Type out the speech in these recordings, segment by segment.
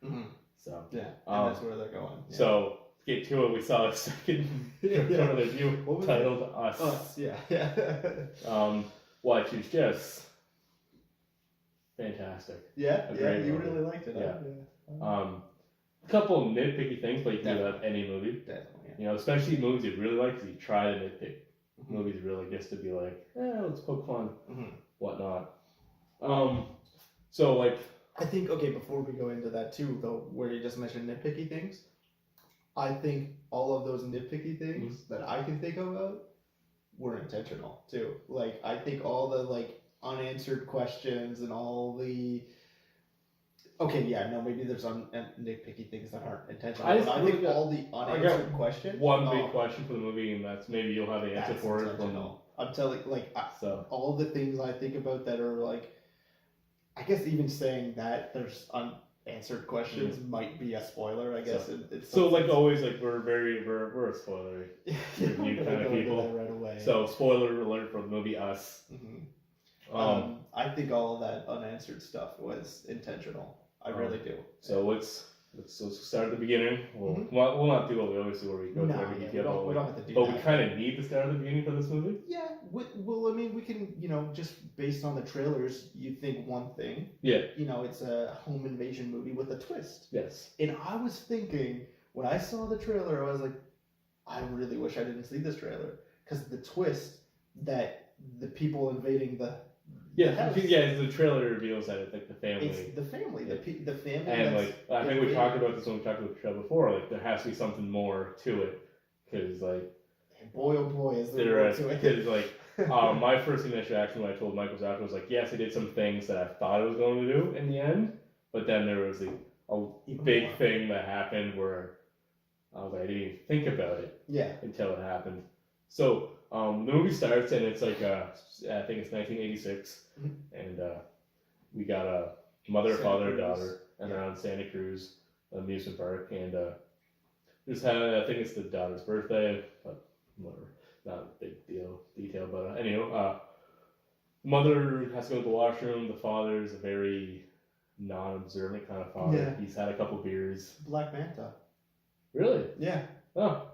Mm-hmm. So yeah, and that's where they're going. Yeah. So to get to it, we saw a second review titled Us. Us, yeah. Which is just fantastic. Yeah, you really liked it. Yeah. A couple of nitpicky things, but you can do that any movie. Definitely. Yeah. Especially movies you really like, because you try to nitpick movies really just to be like, let's poke fun, whatnot. So like, I think before we go into that too, though, where you just mentioned nitpicky things, I think all of those nitpicky things that I can think about were intentional too. Like I think all the unanswered questions and all the maybe there's nitpicky things that aren't intentional. I think all the unanswered questions. One big question for the movie, and that's maybe you'll have the answer for it. I'm telling all the things I think about that are like, I guess even saying that there's unanswered questions might be a spoiler. I guess so like always, like we're a spoiler review kind of people. Right away. So spoiler alert for the movie Us. I think all of that unanswered stuff was intentional. I really do. So let's start at the beginning. We'll not do what we always do, where we go through every detail. We don't have to do that. But we kind of need to start at the beginning for this movie. Yeah. Well, I mean, we can, just based on the trailers, you think one thing. Yeah. It's a home invasion movie with a twist. Yes. And I was thinking, when I saw the trailer, I was like, I really wish I didn't see this trailer. Because the twist that the people invading the house. The trailer reveals that it's like the family. It's the family, the family. And I think we talked about this when we talked about the show before. Like there has to be something more to it, because boy oh boy is there more to it. Because my first initial reaction when I told Mike was after was like, yes, he did some things that I thought I was going to do in the end, but then there was a big thing that happened where I was like, I didn't even think about it until it happened. So the movie starts and it's like I think it's 1986, and we got a mother, father, daughter, and they're on Santa Cruz amusement park, and just had I think it's the daughter's birthday, but whatever, not a big detail, but anyhow, mother has to go to the washroom. The father is a very non-observant kind of father. Yeah. He's had a couple beers. Black Manta. Really? Yeah. Oh.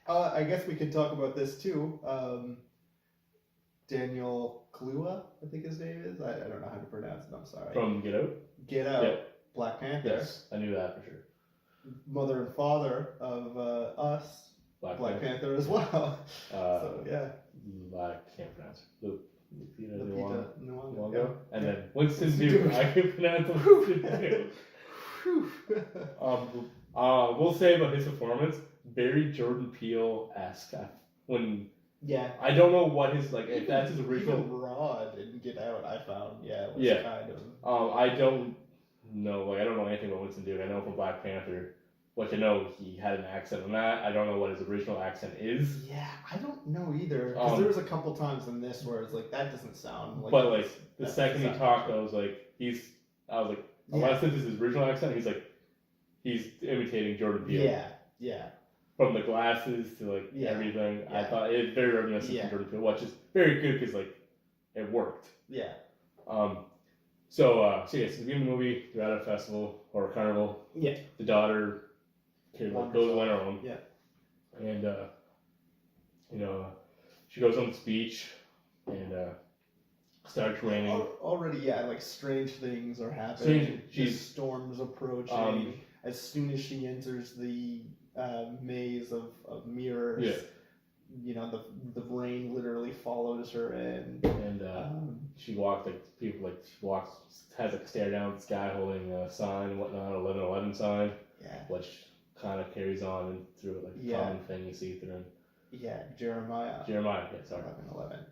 I guess we could talk about this too. Daniel Kaluuya, I think his name is. I don't know how to pronounce it. I'm sorry. From Get Out. Get Out. Yep. Black Panther. Yes, I knew that for sure. Mother and father of Us. Black Panther as well. So yeah. I can't pronounce it. Lupita Nyong'o. Yeah. And then Winston Duke. I can pronounce Winston Duke. We'll say about his performance, very Jordan Peele-esque. I don't know what his if that's his original. Even Rod in Get Out, I found kind of. I don't know. I don't know anything about Winston Duke. I know from Black Panther, which I know he had an accent on that. I don't know what his original accent is. Yeah, I don't know either. Because there was a couple times in this where it's like that doesn't sound like. But the second he talked, I was like, unless this is his original accent, he's imitating Jordan Peele. Yeah. From the glasses to everything, I thought it very reminiscent of Jordan Peele, which is very good because it worked. Yeah. So the beginning of the movie, they're at a festival or a carnival. Yeah. The daughter goes on her own. Yeah. And she goes on this beach and starts raining. Already, strange things are happening. Storms approaching. As soon as she enters the maze of mirrors, the rain literally follows her in. And she walks has a stare down at the sky holding a sign and whatnot, 11/11 sign. Yeah. Which kind of carries on and through a common thing you see through. Yeah, Jeremiah. Yeah, sorry. 11/11,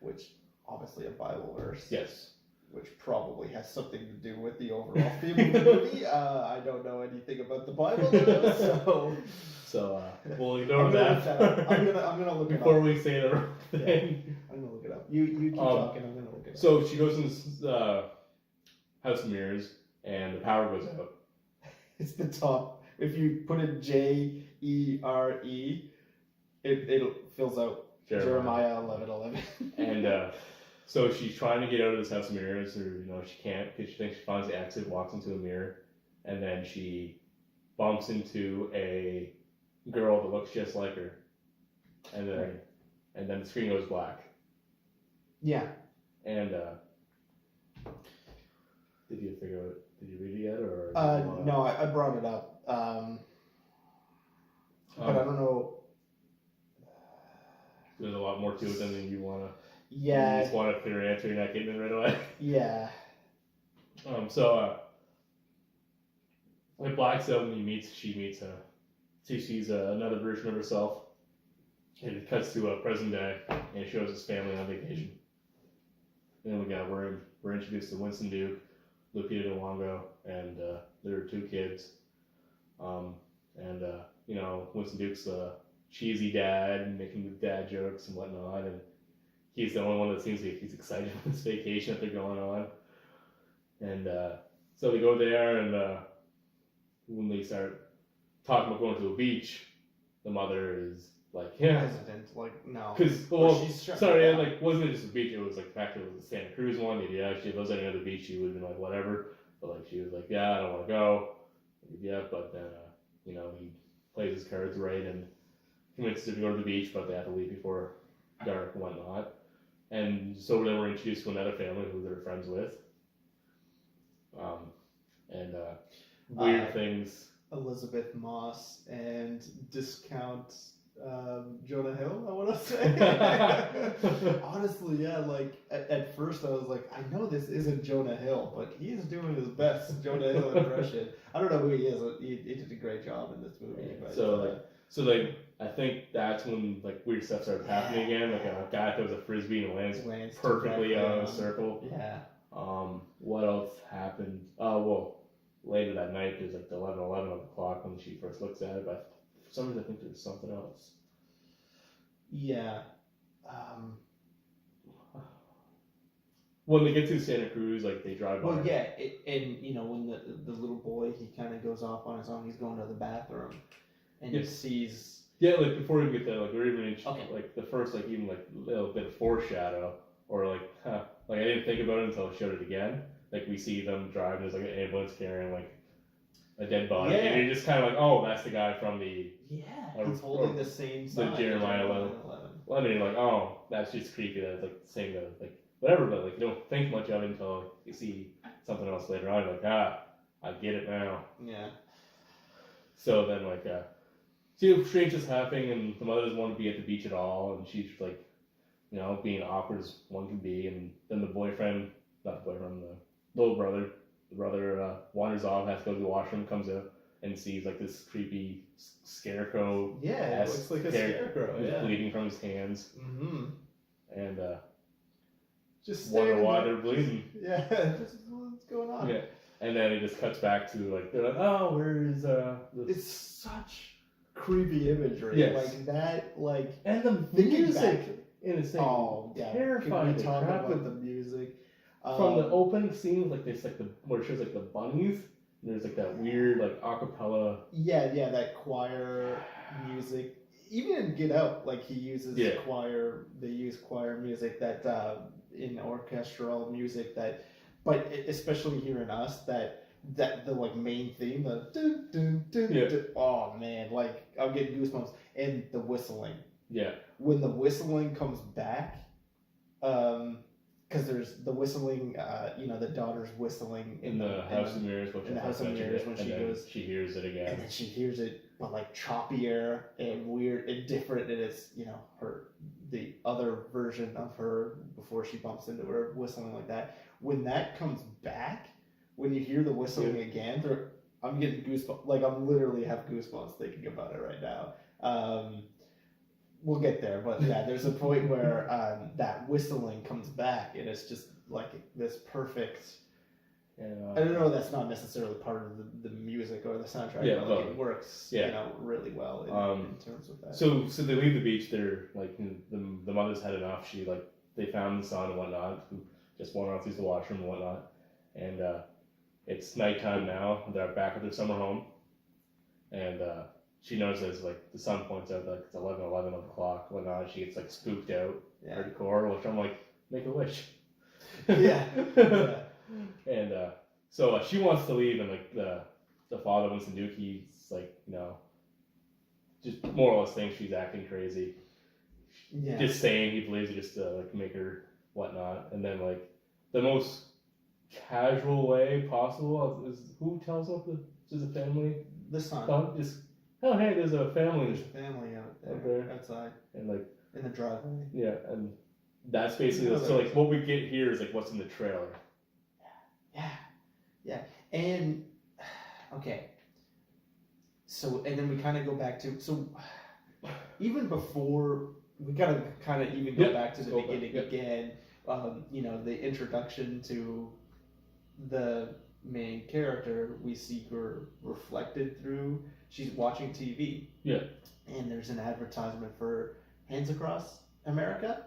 which obviously a Bible verse. Yes. Which probably has something to do with the overall theme of the movie. I don't know anything about the Bible, so we'll ignore that. I'm gonna look it up before we say the wrong thing. Yeah, I'm gonna look it up. You keep talking. I'm gonna look it up. So she goes in this house of mirrors, and the power goes out. It's the top. If you put in JERE, it fills out Jeremiah 11:11. And so she's trying to get out of this house of mirrors, or she can't because she thinks she finds the exit, walks into a mirror, and then she bumps into a girl that looks just like her, and then the screen goes black. Yeah. And did you figure out? Did you read it yet, or? No, I brought it up. But I don't know. There's a lot more to it than you wanna. Yeah. You just want a clear answer. You're not getting it right away. Yeah. When Black's out, when she meets she's another version of herself. And it cuts to present day, and it shows his family on vacation. And then we're introduced to Winston Duke, Lupita Nyong'o, and their 2 kids. Winston Duke's a cheesy dad, making dad jokes and whatnot, and he's the only one that seems like he's excited about this vacation that they're going on. And so they go there, and when they start talking about going to a beach, the mother is like, yeah. Hesitant, like, no. Because, wasn't it just a beach? It was like the fact that it was a Santa Cruz one. Yeah, if she lives at another beach, she would have been like, whatever. But like, she was like, yeah, I don't want to go. Yeah, but then, he plays his cards right and convinces her to go to the beach, but they have to leave before dark and whatnot. And so then we're introduced to another family who they're friends with. Weird things. Elizabeth Moss and discount Jonah Hill, I want to say. Honestly, yeah, like at first I was like, I know this isn't Jonah Hill, but he is doing his best Jonah Hill impression. I don't know who he is. He did a great job in this movie. But, So I think that's when like weird stuff started happening again. Like a guy throws a frisbee and lands perfectly out of a circle. Yeah. What else happened? Later that night, there's like the 11 o'clock when she first looks at it, but for some reason I think there's something else. Yeah. When they get to Santa Cruz, like they drive by. Well, yeah, and when the little boy, he kind of goes off on his own, he's going to the bathroom, and he sees. Yeah, like before we get there, like we're even like the first like even like little bit of foreshadow, or like I didn't think about it until I showed it again. Like we see them drive, there's like an ambulance carrying like a dead body, and you're just kind of like, oh, that's the guy from the he's holding the same sign. The Jeremiah 11. Well, I mean, like, oh, that's just creepy. That's like saying that, like whatever, but like you don't think much of it until you see something else later on. You're like, I get it now. Yeah. So then like see strange is happening, and the mother doesn't want to be at the beach at all, and she's like, being awkward as one can be, and then the boyfriend, not the boyfriend, the little brother. The brother wanders off, has to go to the washroom, comes out, and sees like this creepy scarecrow. Yeah, it looks like a scarecrow. Yeah, bleeding from his hands. Mm-hmm. And just wonder why they're bleeding. Yeah, what's going on? Yeah, and then it just cuts back to like they're like, oh, where's It's such creepy imagery. Yes. Like that, like and the music in a thing. Oh, yeah. Terrifying. Can we talk about the music? From the opening scene, like this, like where it shows like the bunnies, and there's like that weird like acapella. Yeah, that choir music. Even in Get Out, like he uses choir. They use choir music that in orchestral music that, but especially here in Us that the like main theme, the dun, dun, dun, dun, oh man, like I'm getting goosebumps, and the whistling. Yeah. When the whistling comes back, because there's the whistling, the daughter's whistling in the House of Mirrors, in the House of Mirrors when she goes, she hears it again, and then she hears it, but like choppier and weird and different, and it's the other version of her before she bumps into her whistling like that. When that comes back, when you hear the whistling again, I'm getting goosebumps. Like I'm literally have goosebumps thinking about it right now. We'll get there, but yeah, there's a point where that whistling comes back, and it's just like this perfect. I don't know. That's not necessarily part of the music or the soundtrack, but it works, really well in terms of that. So they leave the beach. They're like the mother's had enough. They found the son and whatnot, who just wanted to use the washroom and whatnot, and it's nighttime now. They're back at their summer home, and she notices, like, the sun points out that it's 11 o'clock, whatnot. She gets, like, spooked out hardcore, which I'm like, make a wish. Yeah. And so she wants to leave, and, like, the father Winston Duke, he's like, just more or less thinks she's acting crazy. Yeah. Just saying he believes it just to like make her whatnot, and then like the most casual way possible is who tells up there's a family. The son. Just hey, there's a family. There's a family out there outside. And like in the driveway. Yeah, and that's basically so like what we get here is like what's in the trailer. Yeah, and okay. So and then we kind of go back to even before we gotta kind of even go back to the beginning again. The introduction to the main character, we see her reflected through. She's watching TV. Yeah. And there's an advertisement for Hands Across America.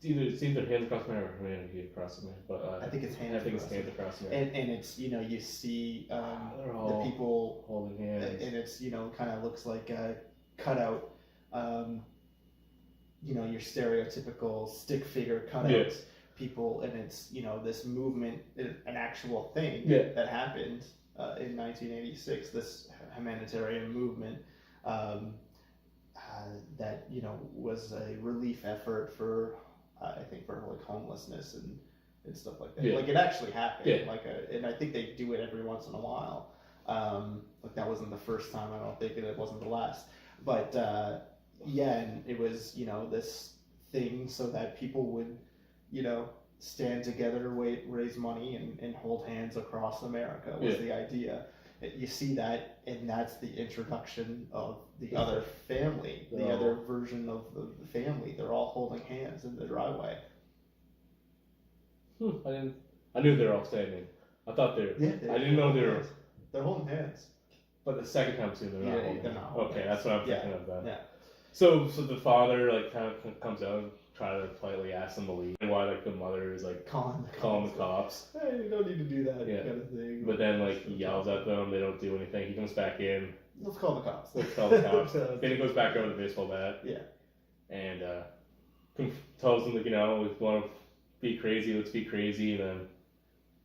It's either Hands Across America or Humanity Across America, but I think it's Hands. Hands Across America. And it's you see the people holding hands, and it's kind of looks like a cutout. Your stereotypical stick figure cutouts people, and it's this movement, an actual thing that happened in 1986. This humanitarian movement that was a relief effort for I think for like homelessness and stuff like that. Like it actually happened. And I think they do it every once in a while. Like that wasn't the first time, I don't think, and it wasn't the last. But and it was this thing so that people would stand together, raise money, and hold hands across America was the idea. You see that, and that's the introduction of the other family, the other version of the family. They're all holding hands in the driveway. I knew they were all standing. I thought they were. Yeah, I didn't know they were. They're holding hands. But the second time too, they're not holding. Okay, that's what I'm thinking of then. Yeah. So the father like kind of comes out and try to politely ask them to leave. And why like the mother is like calling the cops. Hey, you don't need to do that kind of thing. But then like he yells at them, they don't do anything. He comes back in. Let's call the cops. Then he goes back over the baseball bat. Yeah. And tells them like if you want to be crazy, let's be crazy, and then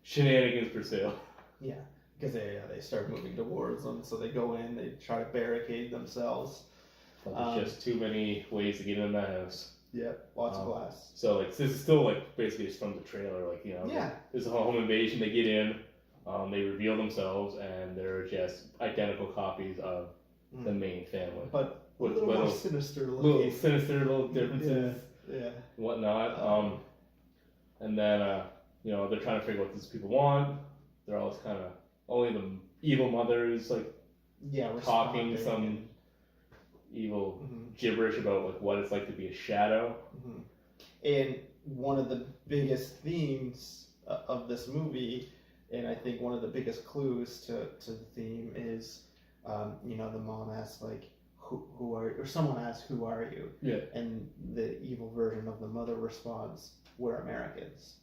shenanigans pursue. Yeah. Because they start moving towards them, so they go in, they try to barricade themselves. But there's just too many ways to get in that house. Yeah, lots of glass. So like this is still like basically just from the trailer, like there's a home invasion. They get in, they reveal themselves, and they're just identical copies of the main family, but with little more sinister looking. Little differences, whatnot. And then they're trying to figure out what these people want. They're always kind of only the evil mother is like talking some evil gibberish about like what it's like to be a shadow. And one of the biggest themes of this movie, and I think one of the biggest clues to the theme is, the mom asks like, who are you? Or someone asks, who are you? Yeah. And the evil version of the mother responds, we're Americans.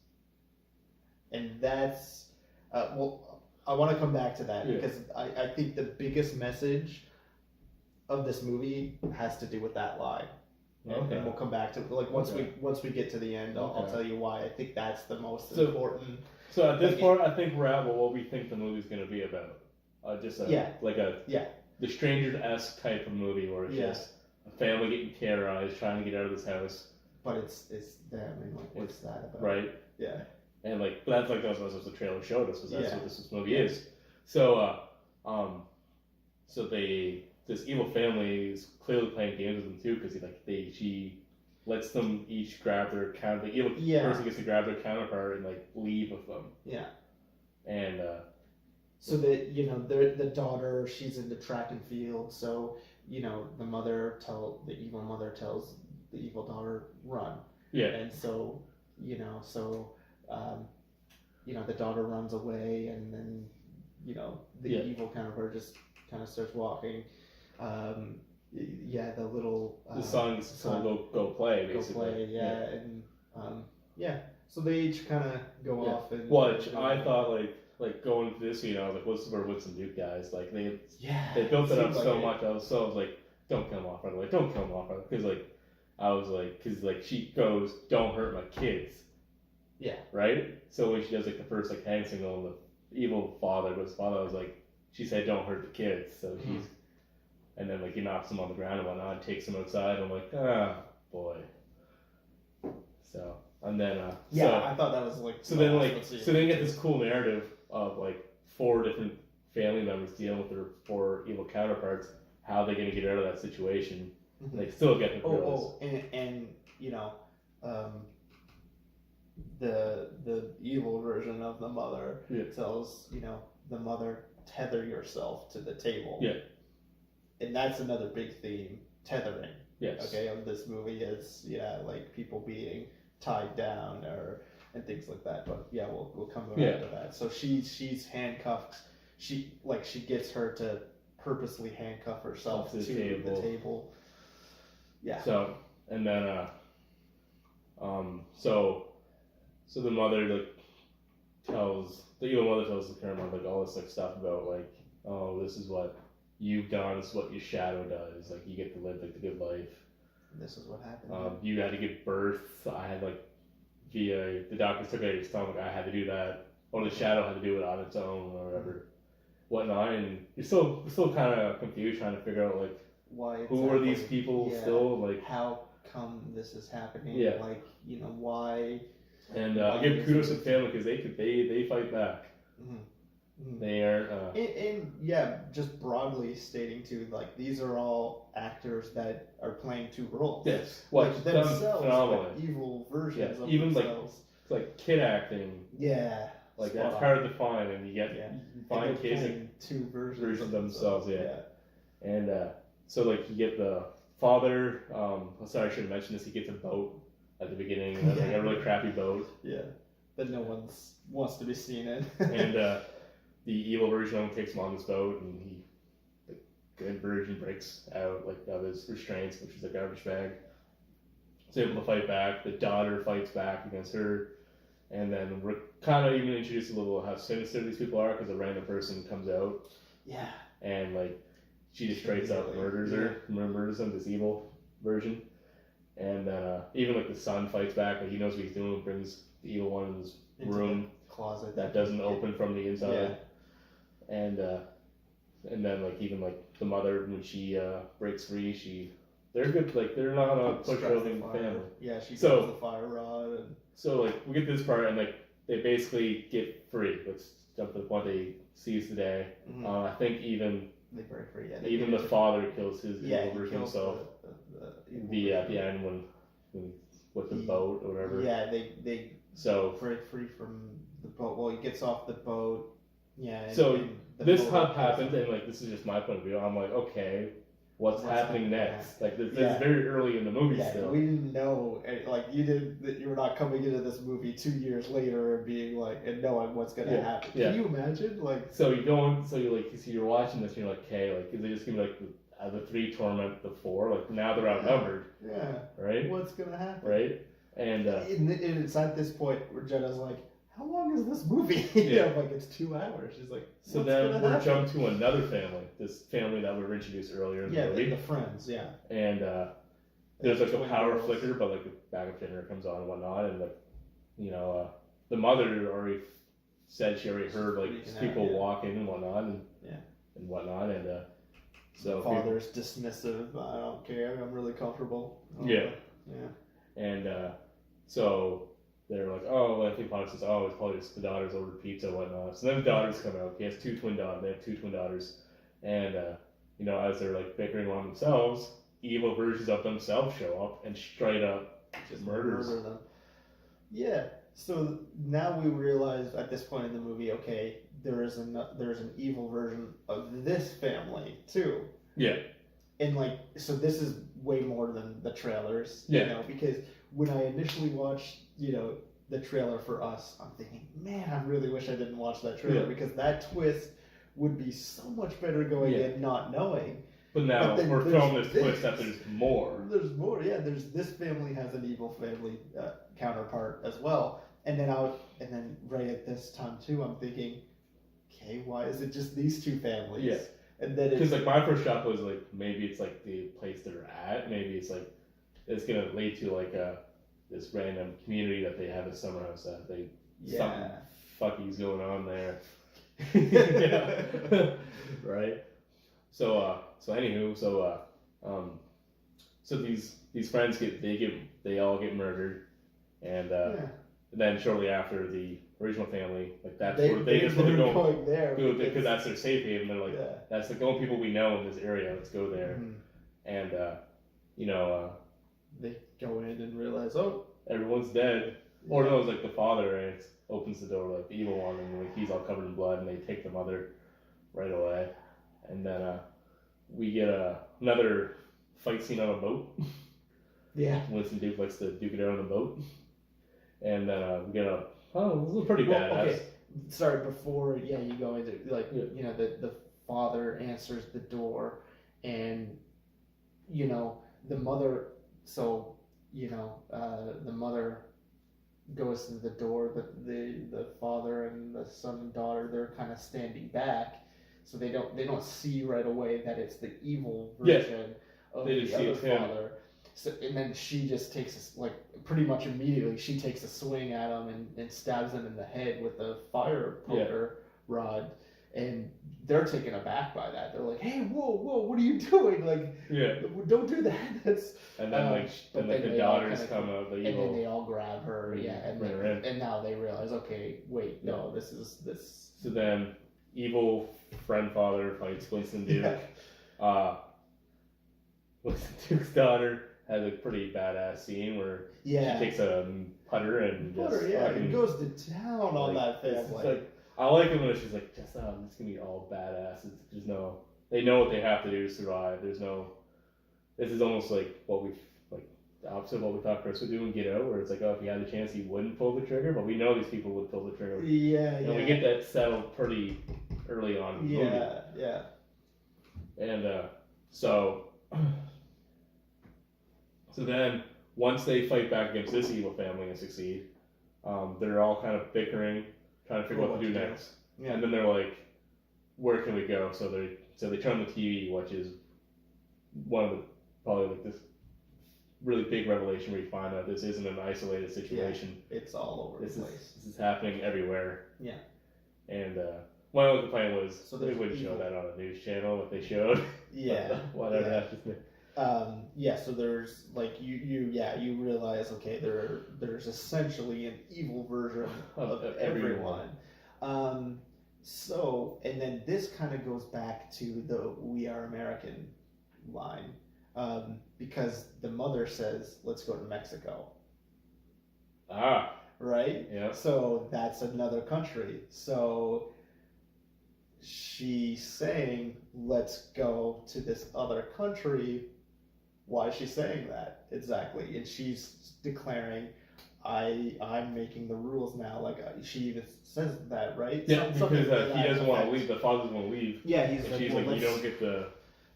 And that's, I want to come back to that because I think the biggest message of this movie has to do with that line. And we'll come back to like once we get to the end, I'll tell you why I think that's the most important. So at this point, I think we're at what we think the movie's going to be about. The Stranger-esque type of movie where it's just a family getting terrorized, trying to get out of this house. But it's them, and like what's that about? Right. Yeah. And like, but that's like that's what the trailer showed us, because that's what this movie is. So, this evil family is clearly playing games with them too, because she lets them each grab their counter. The evil person gets to grab their counterpart and like leave with them. Yeah. And so the daughter, she's into track and field, so the evil mother tells the evil daughter run. Yeah. And so the daughter runs away, and then the evil counterpart just kind of starts walking. The little the son's go play basically. And so they each kind of go off and which I thought like going to this, like what's the Winston Duke guys, like they built it up so much. I was like, don't kill him off right away, don't kill him off right away, because I was like, because she goes, don't hurt my kids. Yeah. Right. So when she does like the first like hand signal, evil father, but his father was like, she said don't hurt the kids, so Mhm. he's, and then like he knocks him on the ground and whatnot, and takes him outside. I'm like, ah, boy. So and then I thought that was like. so then you get this cool narrative of like 4 different family members dealing with their 4 evil counterparts. How they gonna get out of that situation? Mhm. They still get the girls. And you know, the evil version of the mother tells the mother, tether yourself to the table. Yeah. And that's another big theme, tethering. Yes. Okay, of this movie is like people being tied down and things like that. But yeah, we'll come back to that. So she's handcuffed. She gets her to purposely handcuff herself to the table. Yeah. So and then so the mother like tells the evil mother tells the current mother like all this like stuff about like, oh, this is what you've done, this is what your shadow does, like you get to live like the good life. This is what happened. You had to give birth. I had like via the doctors took out your stomach. I had to do that, or the shadow had to do it on its own, or whatever, whatnot. And you're still kind of confused, trying to figure out like why who are these people still, like how come this is happening? Yeah. Like why? And I give kudos to the family because they fight back. Mm-hmm. Mm-hmm. They aren't. And just broadly stating too, like these are all actors that are playing 2 roles. Yes, like themselves, like evil versions of even themselves. It's like kid acting. Yeah, like it's hard to define, and you find kids playing 2 versions of themselves. Yeah. And so like you get the father. Sorry, I should have mentioned this. He gets a boat at the beginning, like a really crappy boat. Yeah, that no one wants to be seen in. And the evil version of him takes him on this boat, and the good version breaks out like of his restraints, which is a garbage bag. He's able to fight back. The daughter fights back against her, and then we're kind of even introduced a little how sinister these people are because a random person comes out. Yeah. And like she just straight up murders him, this evil version. And even like the son fights back, like he knows what he's doing, brings the evil one in his room closet that doesn't open from the inside. Yeah. And then like even like the mother when she breaks free, they're good, like they're not a push-roving family. Yeah, she throws the fire rod. And... So like we get this part and like they basically get free. Let's jump to the point they seize the day. Mm-hmm. I think even they break free. Yeah, even the father kills his evil version himself. At the end when with the boat or whatever. Yeah, they break free from the boat. Well, he gets off the boat. Yeah. And this happens, and like this is just my point of view. I'm like, okay, what's happening next? Like this is very early in the movie still. We didn't know. Like you were not coming into this movie 2 years later and being like and knowing what's gonna happen. Can you imagine? Like so you're watching this and you're like, okay, like is it just gonna be like the 3 torment the 4? Like now they're outnumbered. Yeah. Right. What's gonna happen? Right. And it's at this point where Jenna's like, how long is this movie? I'm like, it's 2 hours. She's like, so then we're jumped to another family, this family that we were introduced earlier in the movie. The friends, And there's like a power flicker, but like a backup generator comes on and whatnot, and like, the mother already said she already heard like people walking and whatnot, and whatnot, and so the father's dismissive. I don't care. I'm really comfortable. Yeah. And so they're like, oh, I think father says, oh, it's probably just the daughters ordered pizza and whatnot. So then the daughters come out. He has 2 twin daughters. They have 2 twin daughters, and as they're like bickering among themselves, evil versions of themselves show up and straight up just murder them. Yeah. So now we realize at this point in the movie, okay, there's an evil version of this family too. Yeah. And so this is way more than the trailers, because when I initially watched, the trailer for Us, I'm thinking, man, I really wish I didn't watch that trailer because that twist would be so much better going in not knowing. But now we're filming this twist that there's more. There's more, yeah. There's this family has an evil family counterpart as well, and then right at this time too, I'm thinking, okay, why is it just these 2 families? Yeah. And then because like my first shot was like maybe it's like the place they're at, maybe it's like it's gonna lead to like this random community that they have a summer house that something fucky's going on there. Yeah. Right. So anywho, so these friends they all get murdered, and then shortly after the original family, like that's where they just want to go going there because that's their safe haven. They're like, that's the only people we know in this area. Let's go there, and they go in and realize, oh, everyone's dead. Or no, it's like the father and opens the door, like the evil one, and like he's all covered in blood, and they take the mother right away, and then we get another fight scene on a boat. Yeah. Winston Duke likes to duke it out on the boat, and then we get it was pretty badass. Okay. Sorry, before you go into the father answers the door, and the mother. So the mother goes to the door. The father and the son and daughter, they're kind of standing back, so they don't see right away that it's the evil version of the other father. So, and then she just takes pretty much immediately she takes a swing at him and stabs him in the head with a fire poker rod, and they're taken aback by that. They're like, "Hey, whoa, what are you doing? Like, don't do that." That's and then the daughters come out, and then they all grab her, and now they realize, okay, wait, no, this is this. So then, evil friend father fights Winston Duke. Winston Duke's daughter has a pretty badass scene where she takes a putter and and goes to town on that family. I like it when she's like, just this is gonna be all badass. They know what they have to do to survive. This is almost like the opposite of what we thought Chris would do in Get Out, where it's like, oh, if he had the chance, he wouldn't pull the trigger, but we know these people would pull the trigger. And we get that settled pretty early on in the movie. And so then, once they fight back against this evil family and succeed, they're all kind of bickering, trying to figure out what to do next. And then they're like, where can we go? So they turn on the TV, which is one of the, probably like this really big revelation where you find out this isn't an isolated situation. It's all over the place. This is happening everywhere. Yeah. And my only complaint was they wouldn't show that on a news channel if they showed. Whatever happens there. So there's you realize, okay, there's essentially an evil version of everyone. And then this kind of goes back to the "We Are American" line, because the mother says, "Let's go to Mexico." Right? Yeah. So that's another country. So she's saying, "Let's go to this other country." Why is she saying that exactly? And she's declaring, I'm making the rules now. Like she even says that, right? Yeah, because he doesn't want to leave. The father doesn't want to leave. Yeah, she's like, you don't get to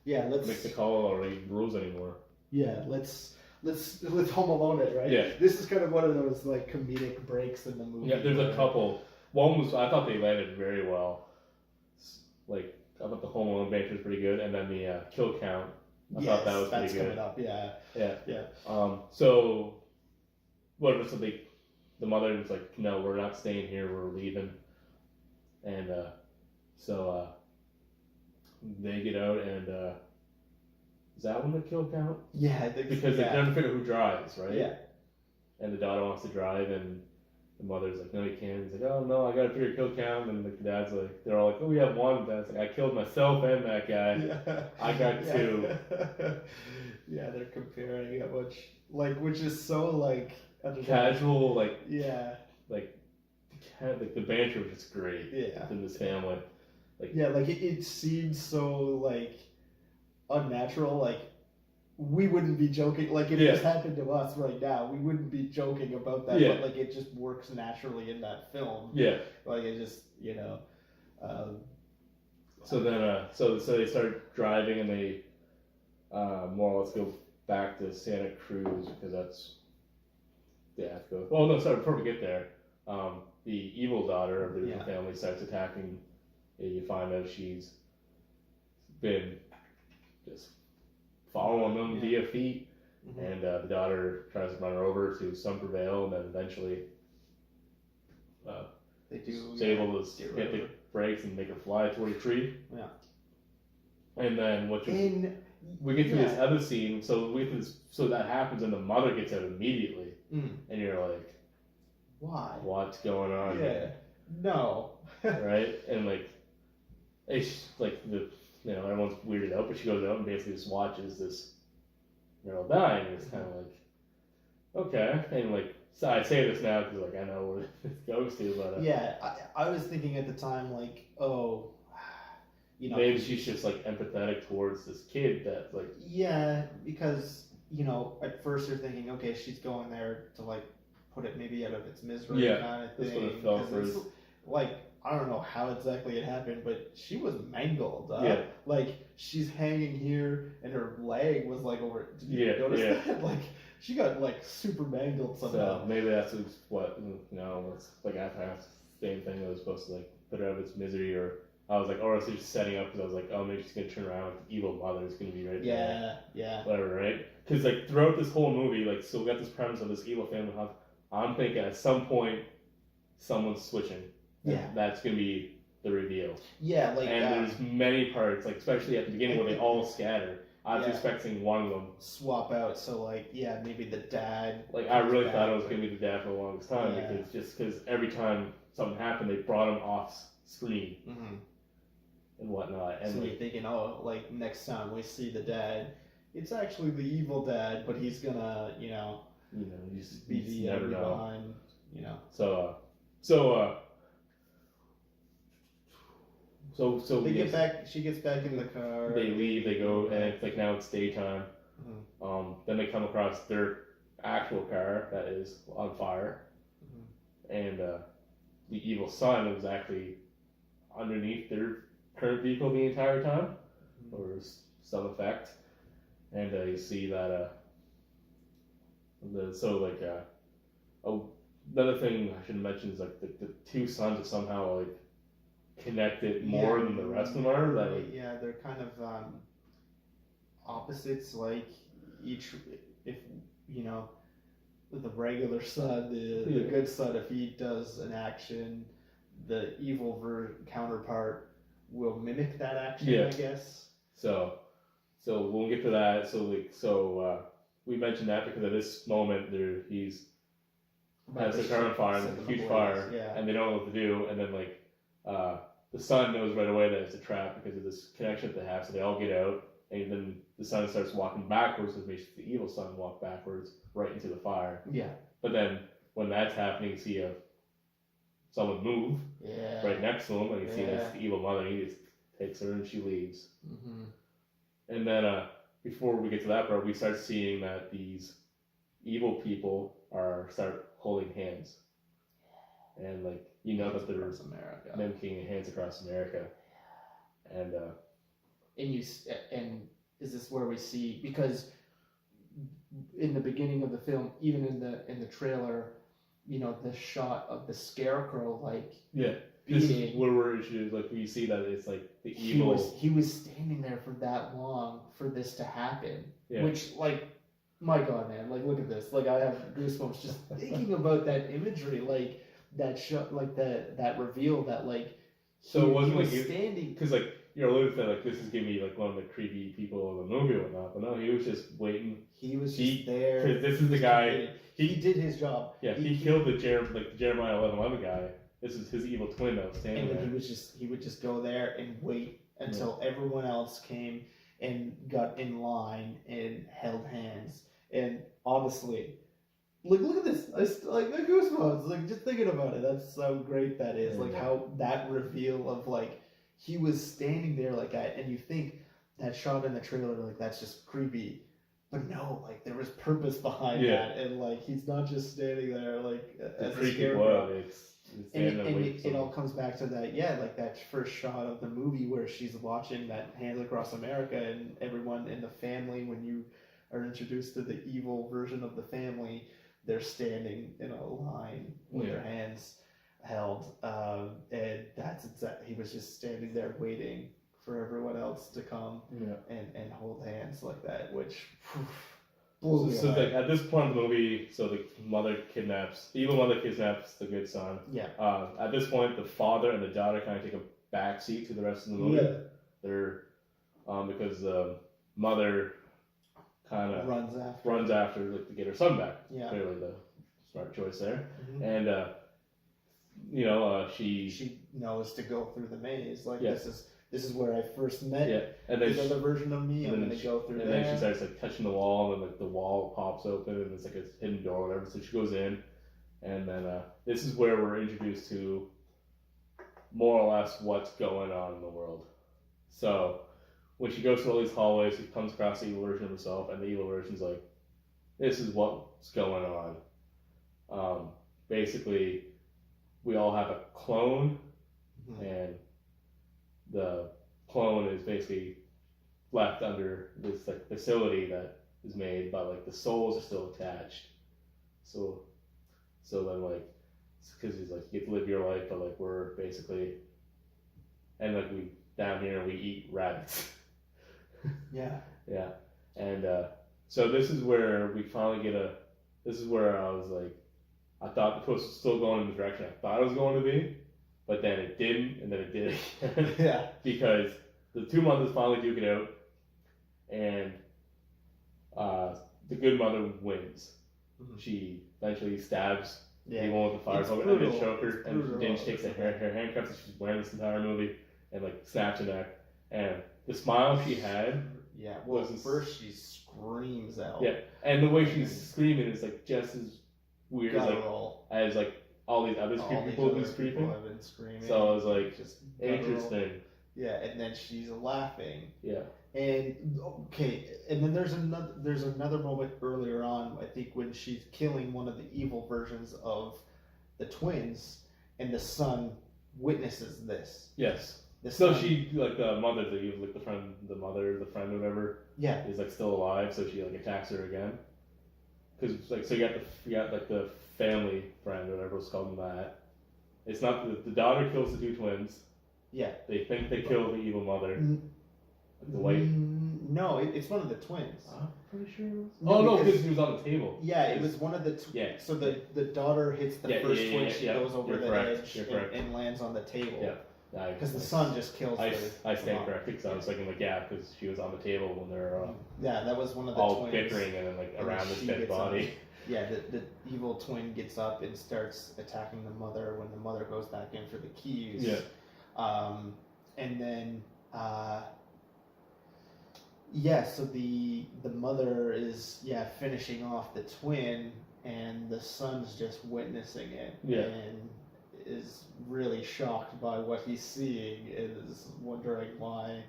let's make the call or the rules anymore. Yeah, let's Home Alone it, right? Yeah. This is kind of one of those like comedic breaks in the movie. Yeah, there's a couple. One was I thought they landed very well. Like I thought the Home Alone banter was pretty good, and then the kill count. I thought that was pretty good. Coming up, yeah. So whatever. So the mother was like, no, we're not staying here. We're leaving. And so they get out, and is that when the kill count? Yeah, I think because they're trying to figure out who drives, right? Yeah. And the daughter wants to drive, and the mother's like, no, you can't. He's like, oh no, I gotta figure kill count. And the dad's like, they're all like, oh, we have one. Dad's like, I killed myself and that guy. Yeah. I got two. Yeah, they're comparing it, which is so like casual, like like the banter was just great. Yeah. In this family, it seems so like unnatural, like. We wouldn't be joking, like if this happened to us right now, we wouldn't be joking about that, but like it just works naturally in that film. Yeah. Like it just, So then, so they start driving, and they more or less go back to Santa Cruz because that's they have to go. Well, no, sorry. Before we get there, the evil daughter of the family starts attacking. You find out she's been just following them via feet, and the daughter tries to run her over to some prevail, and then eventually They do. She's able to get hit rid the of brakes and make her fly toward a tree. Yeah. And then we get to this other scene. So that happens, and the mother gets out immediately, and you're like, why? what's going on? Yeah. Here? No. Right? And like, it's like everyone's weirded out, but she goes out and basically just watches this girl die, and it's kind of like, okay, and like, so I say this now because like I know where this goes to, but yeah, I was thinking at the time like, oh, maybe she's just like empathetic towards this kid that like. Yeah, because at first you're thinking, okay, she's going there to like put it maybe out of its misery kind of thing. That's what it felt first. Like, I don't know how exactly it happened, but she was mangled. Yeah. Like, she's hanging here, and her leg was like over. Did you notice that? Like, she got like super mangled somehow. So maybe that's what it's like. I thought the same thing that was supposed to like put her out of its misery, or I was like, oh, so she's setting up because I was like, oh, maybe she's gonna turn around, like the evil mother is gonna be right there. Yeah. Whatever, right? Because like throughout this whole movie, like, so we got this premise of this evil family house. I'm thinking at some point someone's switching. Yeah. That's gonna be the reveal. Yeah, like. And there's many parts, like especially at the beginning where they all scatter. I was expecting one of them swap out. So like, yeah, maybe the dad. Like I really thought it was gonna be the dad for the longest time because every time something happened, they brought him off screen and whatnot. And so like, you're thinking, oh, like next time we see the dad, it's actually the evil dad, but he's gonna, you just be never know. behind, So they get back. She gets back in the car. They leave. They go, and it's like now it's daytime. Then they come across their actual car that is on fire, and the evil son was actually underneath their current vehicle the entire time, or some effect. And you see that another thing I should mention is like the two sons are somehow like connected more than the rest of them are. They're kind of opposites. Like each, if the regular son, the good son, if he does an action, the evil counterpart will mimic that action. I guess. So we'll get to that. We mentioned that because at this moment he's has the car on fire, and a huge fire, and they don't know what to do, and then like the son knows right away that it's a trap because of this connection that they have, so they all get out, and then the son starts walking backwards, which makes the evil son walk backwards right into the fire. Yeah. But then when that's happening, you see someone move right next to him, and you see that's the evil mother, and he just takes her and she leaves. And then before we get to that part, we start seeing that these evil people start holding hands, and like that they're mimicking hands across America, and is this where we see, because in the beginning of the film, even in the trailer, the shot of the scarecrow this is where we're issues, like we see that it's like the evil. He was standing there for that long for this to happen, which like, my God, man, like look at this, like I have goosebumps just thinking about that imagery, like that shot, like that reveal, that like. So it wasn't he was like standing, because like you're alluding to like this is gonna be like one of the creepy people in the movie or whatnot, but no, he was just waiting. He was just there because this is the guy. He did his job. Yeah, he killed the Jeremiah 11:11 guy. This is his evil twin that was standing there. And he would just go there and wait until everyone else came and got in line and held hands. And honestly, look at this. I got goosebumps. Like just thinking about it. That's how great that is. Like how that reveal of like he was standing there like that, and you think that shot in the trailer like that's just creepy. But no, like there was purpose behind that, and like he's not just standing there like as a scarecrow. It all comes back to that, like that first shot of the movie where she's watching that Hands Across America, and everyone in the family, when you are introduced to the evil version of the family, they're standing in a line with their hands held, and that's exactly, he was just standing there waiting for everyone else to come and hold hands like that, which blew me So away. like at this point in the movie, so the evil mother kidnaps the good son. Yeah. At this point, the father and the daughter kind of take a back seat to the rest of the movie. Yeah. They're because the mother kind of runs after like to get her son back. Yeah. Clearly the smart choice there. Mm-hmm. And she knows to go through the maze. Like Yeah. this is where I first met and then this other version of me. and I'm then gonna go through and there. then she starts like touching the wall, and like the wall pops open, and it's like a hidden door or whatever. So she goes in, and then this is where we're introduced to more or less what's going on in the world. So when she goes through all these hallways, she comes across the evil version of herself, and the evil version's like, "This is what's going on. Basically, we all have a clone, Mhm. and the clone is basically left under this like facility that is made, but like the souls are still attached. So then like, because he's like, you get to live your life, but like we're basically, and like we down here we eat rabbits. Yeah. Yeah, and so this is where we finally this is where I was like, I thought the twist was still going in the direction I thought it was going to be, but then it didn't, and then it did again. Yeah. Because the two mothers finally duke it out, and the good mother wins. Mhm. She eventually stabs Yeah. the one with the fire It's poker and then brutal. choke her, It's and brutal. then she takes her handcuffs that she's wearing this entire movie and like snaps her neck, and the smile she had, Yeah. Well, was- first she screams out. Yeah. and the way she's screaming is like just as weird as like Guttural. all these other All people these who've other been screaming. people have been screaming. So I was like, just guttural. Interesting. Yeah, and then she's laughing. Yeah. And okay, and then there's another moment earlier on, I think, when she's killing one of the evil versions of the twins, and the son witnesses this. Yes. The So son- she like the mother, like the friend, whatever, yeah, is like still alive. So she like attacks her again. Because like so you got like the family friend, whatever it's called, that. It's not the daughter kills the two twins. yeah. They think they killed the evil mother. N- The white. No, it's one of the twins. I'm pretty sure. No, Oh no, because- because he was on the table. Yeah, it was one of the. Yeah. So the daughter hits the Yeah, first yeah, twin. yeah, She yeah. goes over You're the correct, edge you're correct. and lands on the table. Yeah. Because the son just kills I the stand mom. corrected because I was thinking like because she was on the table when they're Yeah, that was one of the all twins. bickering and then like And around this she dead gets body. up. Yeah, the evil twin gets up and starts attacking the mother when the mother goes back in for the keys. Yeah. And then so the mother is finishing off the twin, and the son's just witnessing it. Yeah. And is really shocked by what he's seeing, is wondering why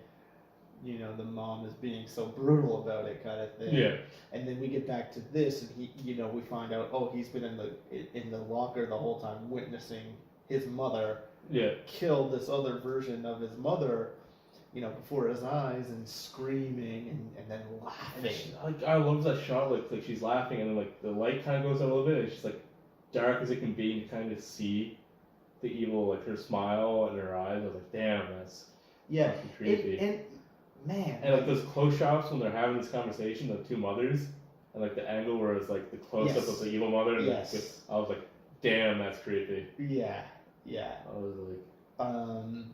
the mom is being so brutal about it, kind of thing. Yeah. And then we get back to this, and we find out, he's been in the locker the whole time, witnessing his mother Yeah. kill this other version of his mother, before his eyes, and screaming and then laughing. I love that shot. Like she's laughing, and then like the light kind of goes out a little bit, and she's like dark as it can be, and you kind of see the evil, like her smile and her eyes. I was like, damn, that's fucking creepy. And man, And like those close shots when they're having this conversation, the two mothers, and like the angle where it's like the close up Yes. of the evil mother. And Yes. I was like, damn, that's creepy. yeah. I was like,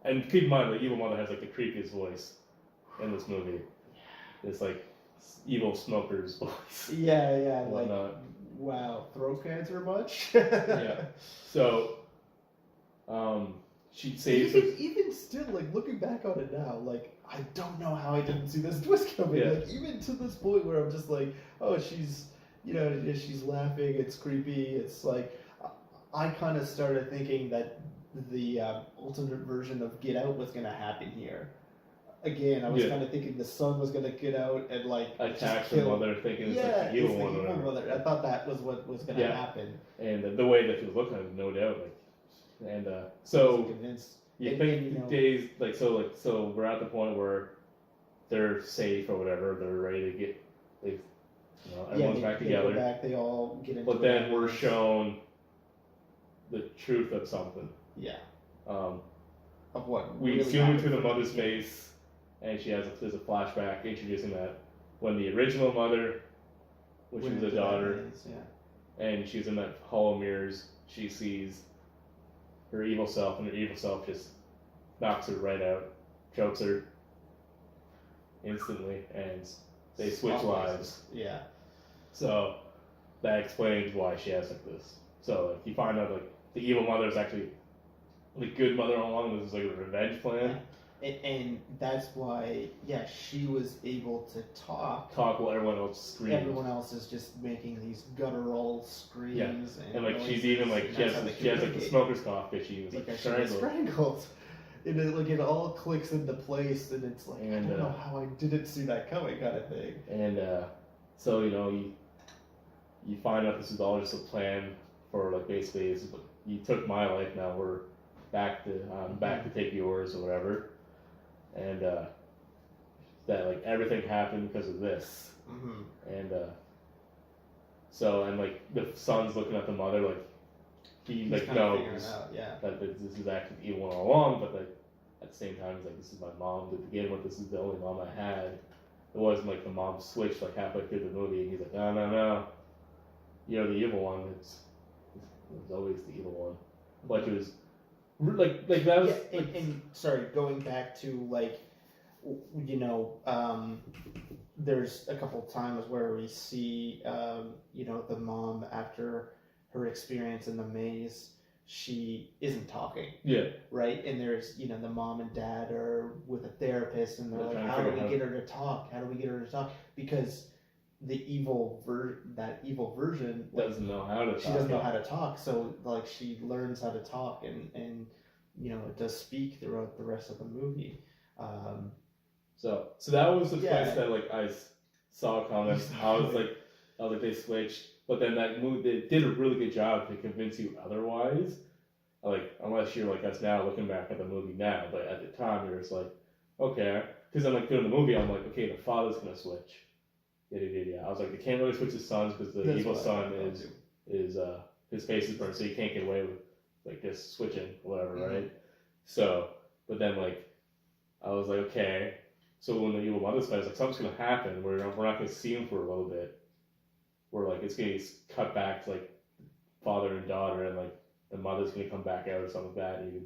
and keep in mind, the evil mother has like the creepiest voice in this movie. It's like evil smoker's voice. Yeah, and like, whatnot. wow, throat cancer much? Yeah. So, she saves her. Even still, like, looking back on it now, like, I don't know how I didn't see this twist coming. Yeah. Like, even to this point where I'm just like, oh, she's laughing, it's creepy, it's like, I kind of started thinking that the alternate version of Get Out was going to happen here. Again, I was Yeah. kind of thinking the son was going to get out and, like, Attack just the kill. mother, thinking it's Yeah, like the evil it's the one or evil whatever. mother. I thought that was what was going to Yeah. happen. And the way that she was looking at it, no doubt. Like, and I so was convinced. you And- think and, the days so we're at the point where they're safe or whatever, they're ready to get, everyone's back they together. Go back, they all get into But then it. we're shown the truth of something. Yeah. Um, Of what we really zoom into happened. the mother's face, and there's a flashback introducing that when the original mother when she Went was a into that daughter, maze, yeah. and she's in that hall of mirrors. She sees her evil self, and her evil self just knocks her right out, chokes her instantly, and they switch lives. Yeah. So that explains why she has like this. So like you find out like the evil mother is actually the good mother all along. This is like a revenge plan. And that's why, yeah, she was able to talk. Talk while everyone else screams. Everyone else is just making these guttural screams. And like she's even like she has like the smoker's cough because she was like strangled. And it all clicks into place, and it's like, I don't know how I didn't see that coming, kind of thing. And so you find out this is all just a plan for like basically you took my life, now we're back to take yours or whatever, and that like everything happened because of this. And so and like the son's looking at the mother like he like knows that this is actually the evil one all along, but like at the same time he's like, this is my mom to begin with, this is the only mom I had. It wasn't like the mom switched like halfway through the movie and he's like, no, you're the evil one. It was always the evil one. Like it was like that was and sorry, going back to like, you know, there's a couple times where we see you know, the mom after her experience in the maze, she isn't talking. Yeah. Right? And there's, you know, the mom and dad are with a therapist and they're like, how do we get her to talk? How do we get her to talk? Because the evil version doesn't know how to talk. She doesn't know how to talk, so like she learns how to talk and you know, it does speak throughout the rest of the movie. So that was the place that like I saw comments. I was like they switched. But then that movie, they did a really good job to convince you otherwise. Like, unless you're like us now, looking back at the movie now, but at the time you're just like, okay. Because I'm like, during the movie, I'm like, okay, the father's gonna switch. Yeah. I was like, they can't really switch his sons because the evil son is his face is burned, so you can't get away with like just switching or whatever, right? So, but then like, I was like, okay. So when the evil mother says like something's gonna happen, we're not gonna see him for a little bit. Where like it's gonna cut back to like father and daughter, and like the mother's gonna come back out or something like that, and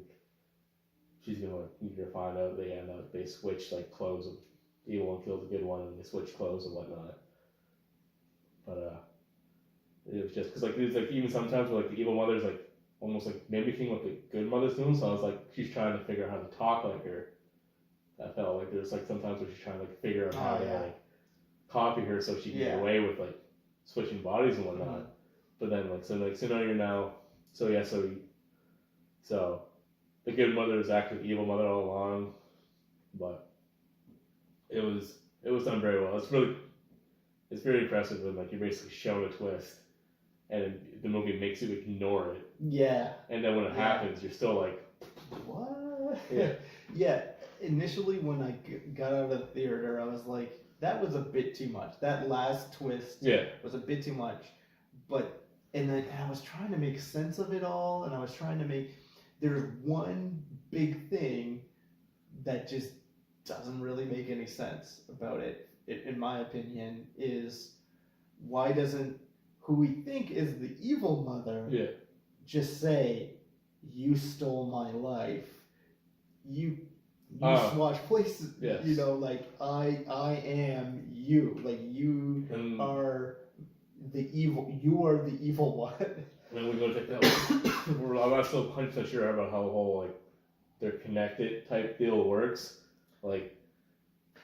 she's gonna like, you're gonna find out they end up they switch like clothes of the evil one kills the good one, and they switch clothes and whatnot. But it was just because like there's like even sometimes where like the evil mother's like almost like mimicking what the good mother's doing, so I was like she's trying to figure out how to talk like her. I felt like there's like sometimes where she's trying to like figure out how to like copy her so she can get away with like switching bodies and whatnot. But then so now you're now so the good mother is actually the evil mother all along, but it was done very well. It's very impressive when like you're basically shown a twist and the movie makes you ignore it. Yeah. And then when it happens, you're still like, what? Yeah. Initially when I got out of the theater, I was like, that was a bit too much. That last twist was a bit too much. And then I was trying to make sense of it all, and I was trying to there's one big thing that just doesn't really make any sense about it, in my opinion, is why doesn't who we think is the evil mother just say, you stole my life, you swatch places, you know, like I am you, like you are the evil one. And we go check that one. I'm not still 100% sure about how the whole like they're connected type deal works. Like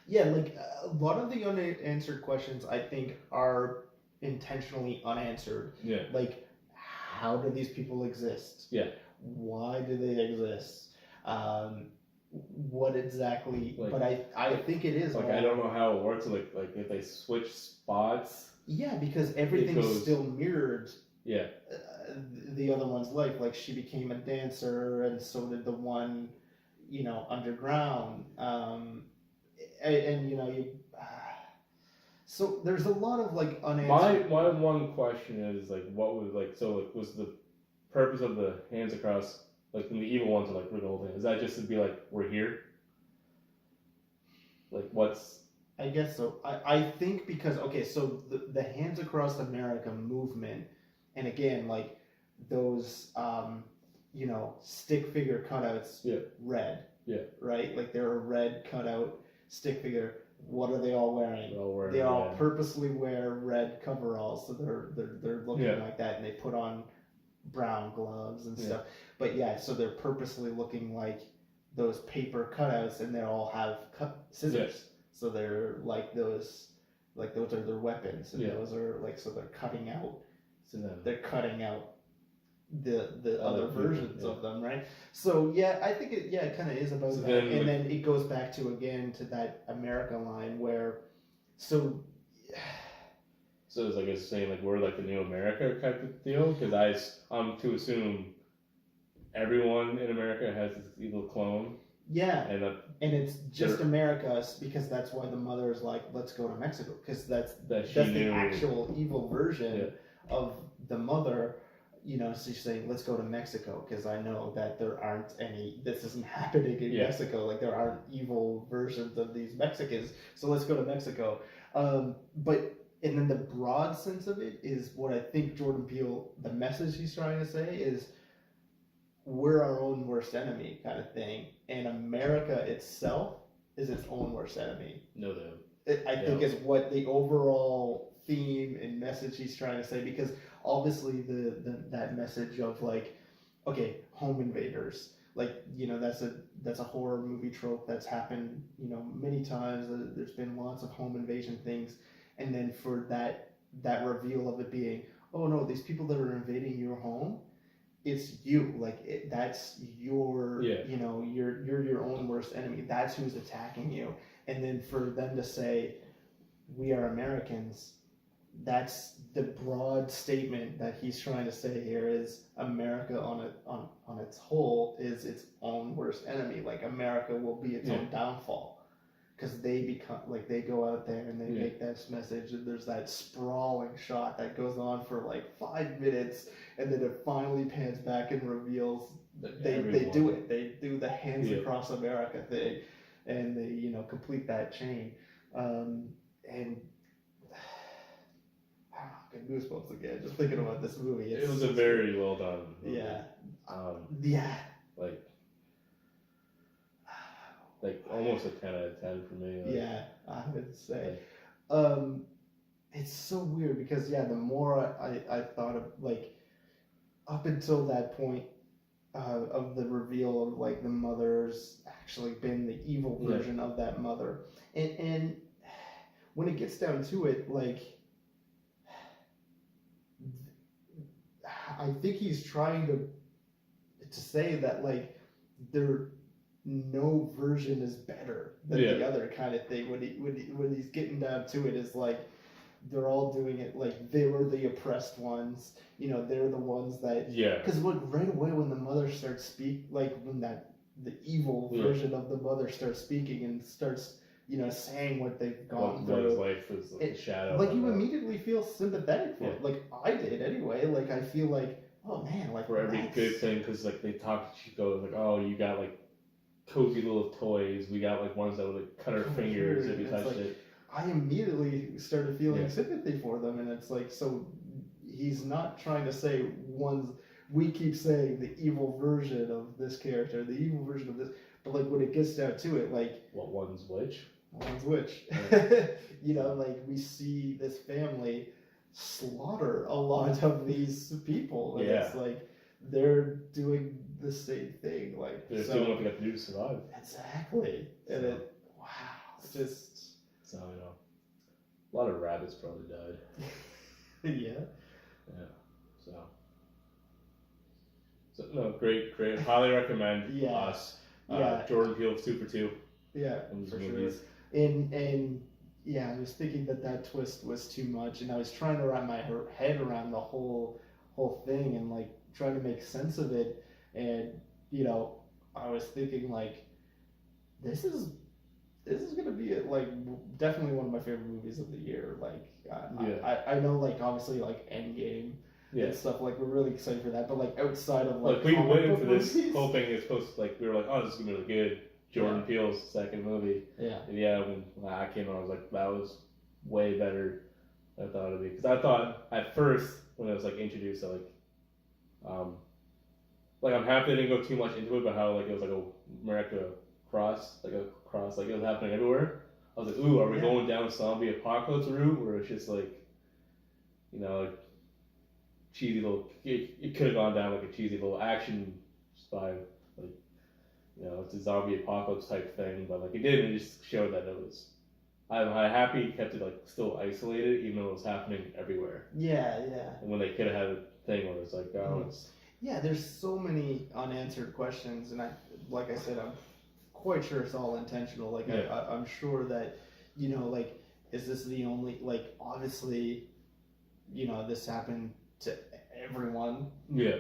like a lot of the unanswered questions I think are intentionally unanswered. Yeah. Like, how do these people exist? Yeah. Why do they exist? What exactly? Like, but I think it is like I don't know how it works. Like if they switch spots. Yeah, because everything's still mirrored. Yeah. The other one's life, like she became a dancer, and so did the one, you know, underground. And you know so there's a lot of like unanswered. My one question is like, what was was the purpose of the hands across? Like when the evil ones are like the whole thing, is that just to be like, we're here? Like what's I guess so. I think because okay, so the Hands Across America movement, and again like those stick figure cutouts, Yeah. red. Yeah. Right, like they're a red cutout stick figure. What are they all wearing? They're all wearing They all red. purposely wear red coveralls, so they're looking Yeah. like that, and they put on brown gloves and Yeah. stuff. But yeah, so they're purposely looking like those paper cutouts, and they all have scissors. So they're like those are their weapons, and Yeah. those are like so they're cutting out. So then, They're cutting out the Other other people, versions yeah. of them, right? So yeah, I think it kind of is about So that, then and with- then it goes back to again to that America line where, so so it's like it's saying like we're like the new America type of deal because I'm to assume everyone in America has this evil clone yeah, and and it's just They're- America because that's why the mother is like, let's go to Mexico because that's that she the knew. actual evil version Yeah. of the mother. So she's saying, let's go to Mexico because I know that there aren't any, this isn't happening in Yeah. Mexico. Like there aren't evil versions of these Mexicans. So let's go to Mexico. And then the broad sense of it is what I think Jordan Peele, the message he's trying to say is we're our own worst enemy kind of thing. And America itself is its own worst enemy. No, doubt. I think is what the overall theme and message he's trying to say, because obviously that message of like, okay, home invaders, like that's a horror movie trope that's happened many times. There's been lots of home invasion things, and then for that reveal of it being, oh no, these people that are invading your home, it's you, like that's your you're your own worst enemy. That's who's attacking you. And then for them to say, we are Americans, that's the broad statement that he's trying to say here is America on its whole is its own worst enemy. Like America will be its own downfall because they become like they go out there and they make that message, and there's that sprawling shot that goes on for like 5 minutes, and then it finally pans back and reveals they do it. They do the Hands Across America thing. And they, complete that chain, and get goosebumps again just thinking about this movie. It was a very well done movie. Yeah. Yeah. Like almost a 10 out of 10 for me. Like, yeah, I would say. It's so weird because the more I thought of like up until that point. Of the reveal of like the mother's actually been the evil version of that mother, and when it gets down to it, like I think he's trying to say that like no version is better than the other kind of thing. When he's getting down to it, is like they're all doing it like they were the oppressed ones. They're the ones that because right away when the mother starts like when the evil version of the mother starts speaking and starts saying what they've gone what his through, life was like a shadow. like you immediately feel sympathetic for it. Like I did anyway. Like I feel like, oh man, like for every good thing, because like they talk, she goes like, oh, you got like cozy little toys. We got like ones that would like cut her fingers if you touched like, it. I immediately started feeling sympathy for them, and it's like, so he's not trying to say we keep saying the evil version of this character, the evil version of this, but like when it gets down to it, like what one's which? Like we see this family slaughter a lot of these people, and it's like they're doing the same thing, like they're doing what they got to do to survive. Exactly, and it's just. So a lot of rabbits probably died. Yeah. So no, great. Highly recommend us. Jordan Peele Super 2. Yeah, for sure. And I was thinking that twist was too much, and I was trying to wrap my head around the whole thing and like trying to make sense of it, and I was thinking like this is gonna be like definitely one of my favorite movies of the year. Like I know like obviously like Endgame and stuff, like we're really excited for that, but like outside of like we went into this movies, hoping it's supposed to, like we were like, oh, this is gonna be really good, Jordan Peele's second movie. Yeah. Yeah, when that came out, I was like, that was way better than I thought it'd be. Because I thought at first when it was like introduced, like I'm happy they didn't go too much into it, but how like it was like a America cross, like it was happening everywhere. I was like, ooh, are we going down a zombie apocalypse route where it's just like, like cheesy little? It could have gone down like a cheesy little action spy, like it's a zombie apocalypse type thing, but like it didn't. It just showed that it was. I'm happy it kept it like still isolated, even though it was happening everywhere. Yeah. And when they could have had a thing where it's like, it's. Yeah, there's so many unanswered questions, and like I said, I'm quite sure it's all intentional. Like I'm sure that, like, is this the only, like, obviously, this happened to everyone. Yeah.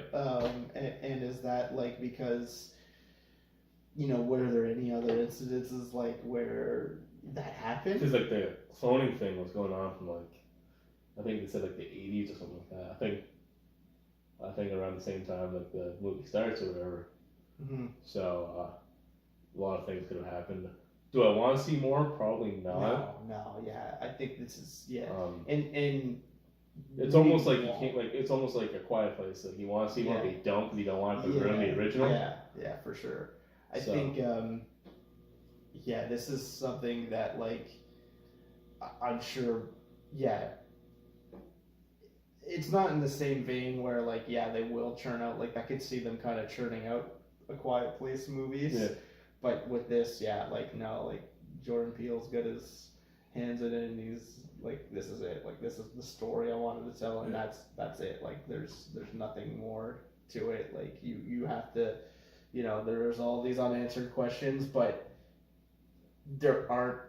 And is that like because, were there any other incidences like where that happened? Because like the cloning thing was going on from like, I think they said like the 80s or something like that. I think around the same time like the movie starts or whatever. Mm-hmm. So a lot of things could have happened. Do I want to see more? Probably not. No, yeah. I think this is and it's almost like you can't like it's almost like A Quiet Place. Like you want to see more, but you don't because you don't want it to ruin the original. Yeah, for sure. I think this is something that like I'm sure it's not in the same vein where like they will churn out, like I could see them kind of churning out A Quiet Place movies. Yeah. But with this, like Jordan Peele's got his hands in it and he's like, this is it. Like this is the story I wanted to tell, and that's it. Like there's nothing more to it. Like you have to, there's all these unanswered questions, but there aren't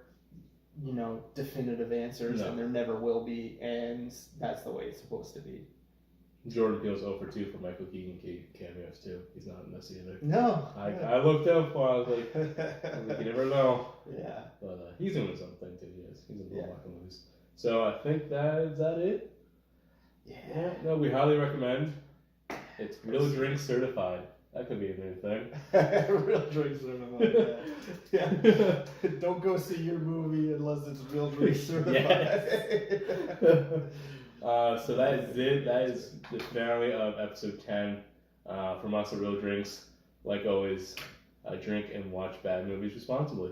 definitive answers, and there never will be, and that's the way it's supposed to be. Jordan Peele's 0 for 2 for Michael Keaton cameos too. He's not in this either. No. I looked up while I was like, you never know. Yeah. But he's doing his own thing too. He's in the Black movies. So I think is that it? Yeah. No, we highly recommend. It's Real Drink certified. That could be a new thing. Real Drink certified. Yeah. Don't go see your movie unless it's Real Drink certified. So that is it. That is the finale of episode 10 from us at Real Drinks. Like always, drink and watch bad movies responsibly.